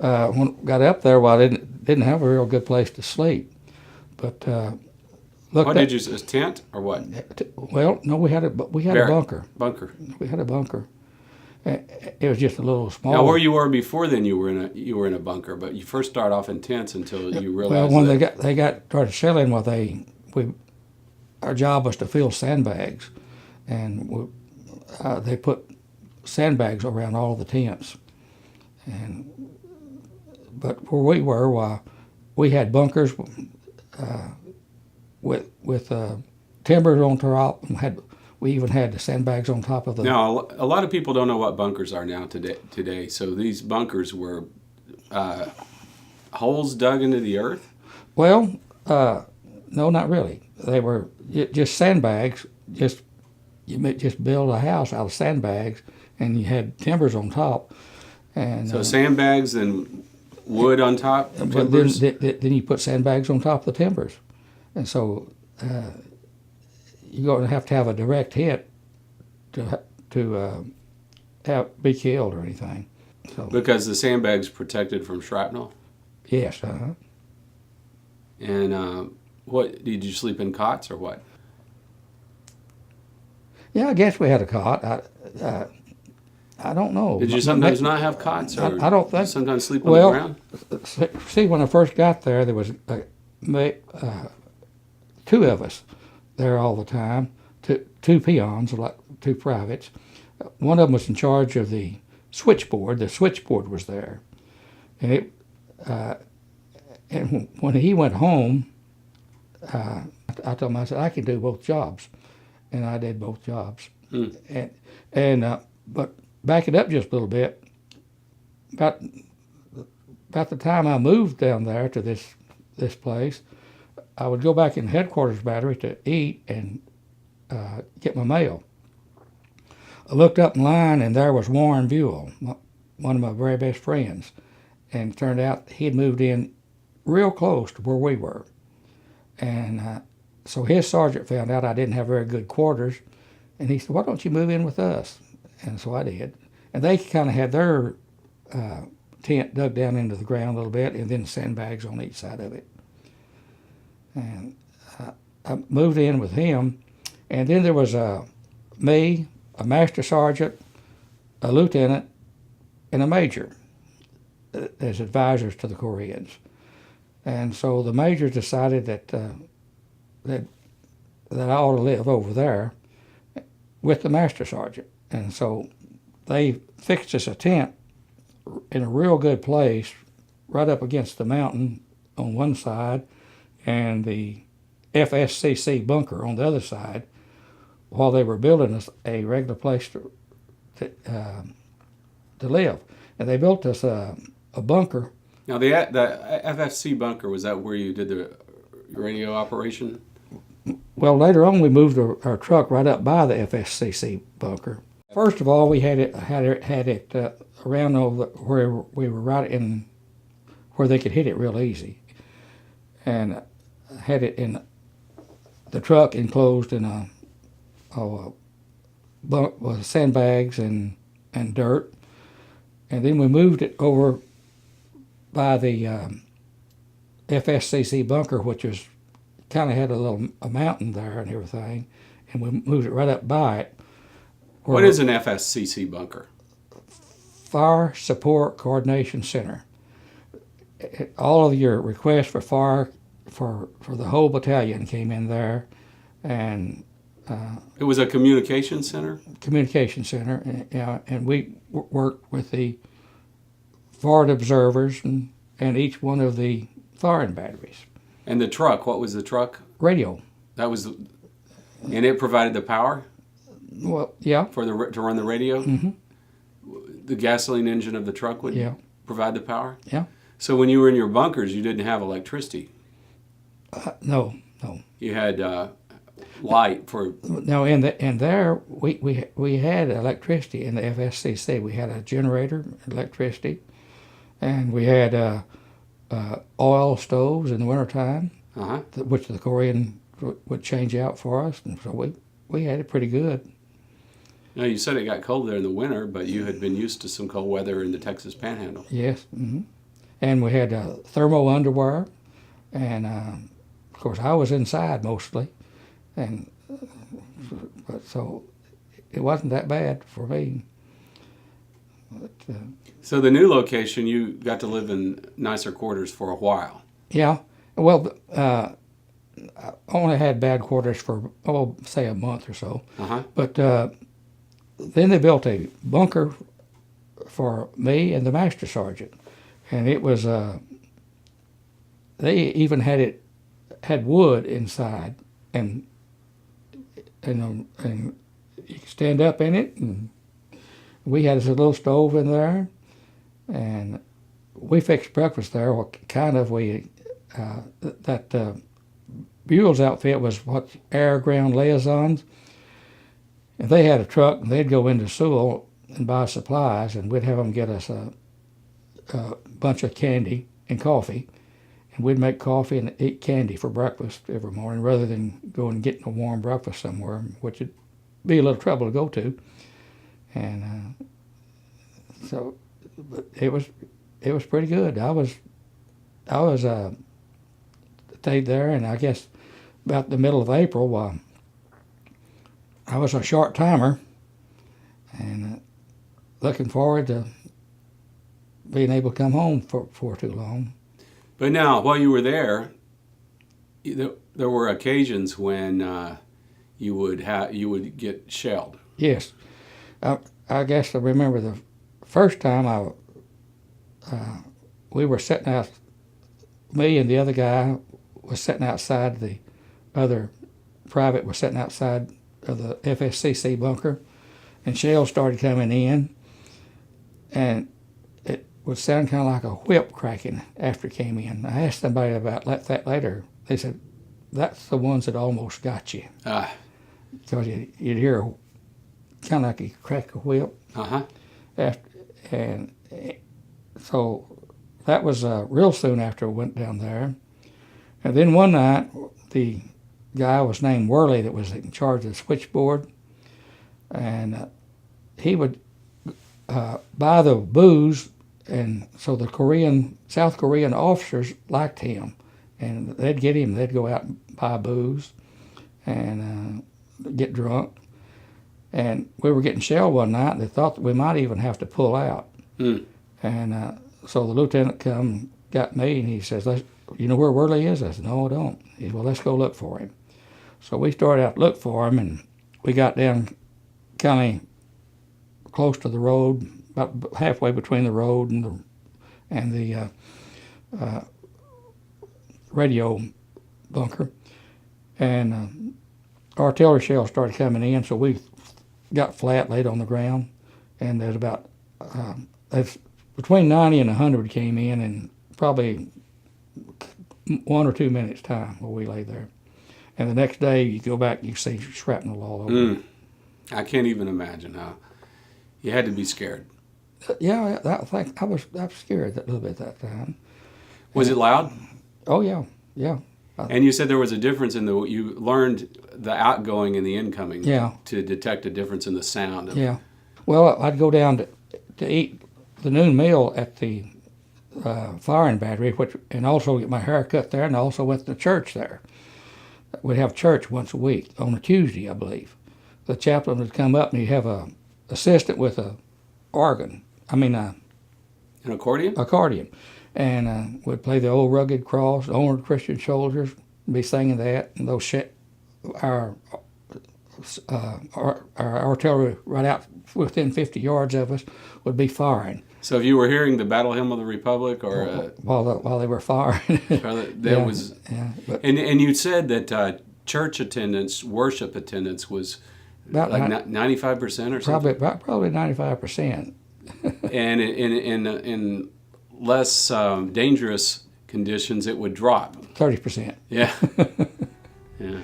when I got up there, well, I didn't have a real good place to sleep. But what did you, a tent or what? Well, no, we had a bunker. Bunker. We had a bunker. It was just a little small. Now, where you were before then, you were in a bunker, but you first start off in tents until you realized. Well, when they got started shelling, our job was to fill sandbags, and they put sandbags around all the tents. But where we were, we had bunkers with timbers on top. We even had the sandbags on top of the. Now, a lot of people don't know what bunkers are now today. So these bunkers were holes dug into the earth? Well, no, not really. They were just sandbags. You just build a house out of sandbags, and you had timbers on top. And so sandbags and wood on top. But then you put sandbags on top of the timbers, and so you're going to have a direct hit to be killed or anything. So, because the sandbags protected from shrapnel. Yes. And what did you sleep in, cots or what? Yeah, I guess we had a cot. I don't know. Did you sometimes not have cots? Or I don't think. Sometimes sleep on the ground? See, when I first got there was two of us there all the time, two peons, like two privates. One of them was in charge of the switchboard. The switchboard was there. And and when he went home, I told him, I said, I can do both jobs. And I did both jobs. But back it up just a little bit, about the time I moved down there to this place, I would go back in the headquarters battery to eat and get my mail. I looked up in line, and there was Warren Buell, one of my very best friends. And it turned out he had moved in real close to where we were. And so his sergeant found out I didn't have very good quarters, and he said, why don't you move in with us? And so I did. And they kind of had their tent dug down into the ground a little bit, and then sandbags on each side of it. And I moved in with him, and then there was me, a master sergeant, a lieutenant, and a major as advisors to the Koreans. And so the major decided that I ought to live over there with the master sergeant. And so they fixed us a tent in a real good place right up against the mountain on one side and the FSCC bunker on the other side while they were building us a regular place to live. And they built us a bunker. Now, the FFC bunker, was that where you did the radio operation? Well, later on, we moved our truck right up by the FSCC bunker. First of all, we had it around over where we were right in where they could hit it real easy, and had it in the truck enclosed in a bunk with sandbags and dirt, and then we moved it over by the FSCC bunker, which was kind of had a mountain there and everything, and we moved it right up by it. What is an FSCC bunker? Fire Support Coordination Center. All of your requests for fire for the whole battalion came in there, and it was a communication center. Communication center, and we worked with the forward observers and each one of the firing batteries. And the truck, what was the truck? Radio. That was, and it provided the power. Well, yeah. To run the radio. Mm-hmm. The gasoline engine of the truck would provide the power. Yeah. So when you were in your bunkers, you didn't have electricity. No. You had light for. No, in there we had electricity in the FSCC. We had a generator, electricity, and we had oil stoves in the wintertime, which the Korean would change out for us, and so we had it pretty good. Now, you said it got cold there in the winter, but you had been used to some cold weather in the Texas Panhandle. Yes. Mm-hmm. And we had thermal underwear, and of course I was inside mostly, and but so it wasn't that bad for me. But, So the new location, you got to live in nicer quarters for a while. yeah, well, I only had bad quarters for say a month or so, but then they built a bunker for me and the master sergeant, and it was they even had wood inside, and you could stand up in it, and we had a little stove in there, and we fixed breakfast there. Well, kind of that Buell's outfit was what air ground liaisons, and they had a truck, and they'd go into Sewell and buy supplies, and we'd have them get us a bunch of candy and coffee, and we'd make coffee and eat candy for breakfast every morning rather than going and getting a warm breakfast somewhere, which would be a little trouble to go to. And so, but it was pretty good. I was stayed there, and I guess about the middle of April, I was a short timer, and looking forward to being able to come home for too long. But now, while you were there, there were occasions when you would get shelled. Yes, I guess I remember the first time we were sitting out. Me and the other guy was sitting outside. The other private was sitting outside of the FSCC bunker, and shells started coming in, and it would sound kind of like a whip cracking after it came in. I asked somebody about that later. They said, that's the ones that almost got you. Because you'd hear kind of like you crack a whip. And so that was real soon after we went down there. And then one night, the guy was named Worley that was in charge of the switchboard, and he would buy the booze, and so the South Korean officers liked him, and they'd go out and buy booze and get drunk. And we were getting shelled one night, and they thought that we might even have to pull out. And so the lieutenant come got me, and he says, you know where Worley is? I said, no, I don't. He said, well, let's go look for him. So we started out to look for him, and we got down kind of close to the road, about halfway between the road and the radio bunker. And artillery shells started coming in, so we got flat, laid on the ground, and there's about between 90 and 100 came in in probably 1 or 2 minutes time while we lay there. And the next day you go back and you see shrapnel all over. I can't even imagine how you had to be scared. Yeah, I was scared a little bit that time. Was it loud? Oh yeah. And you said there was a difference you learned the outgoing and the incoming. Yeah. To detect a difference in the sound. Yeah. Well, I'd go down to eat the noon meal at the firing battery, and also get my hair cut there, and I also went to church there. We'd have church once a week on a Tuesday, I believe. The chaplain would come up, and he'd have a assistant with a organ. An accordion? Accordion. And we'd play the Old Rugged Cross, Onward Christian Soldiers, be singing that, and our artillery right out within 50 yards of us would be firing. So if you were hearing the Battle Hymn of the Republic, or while they were firing, and you said that church attendance, worship attendance was about like 95% or something. Probably 95%. And in less dangerous conditions, it would drop 30%. Yeah. Yeah.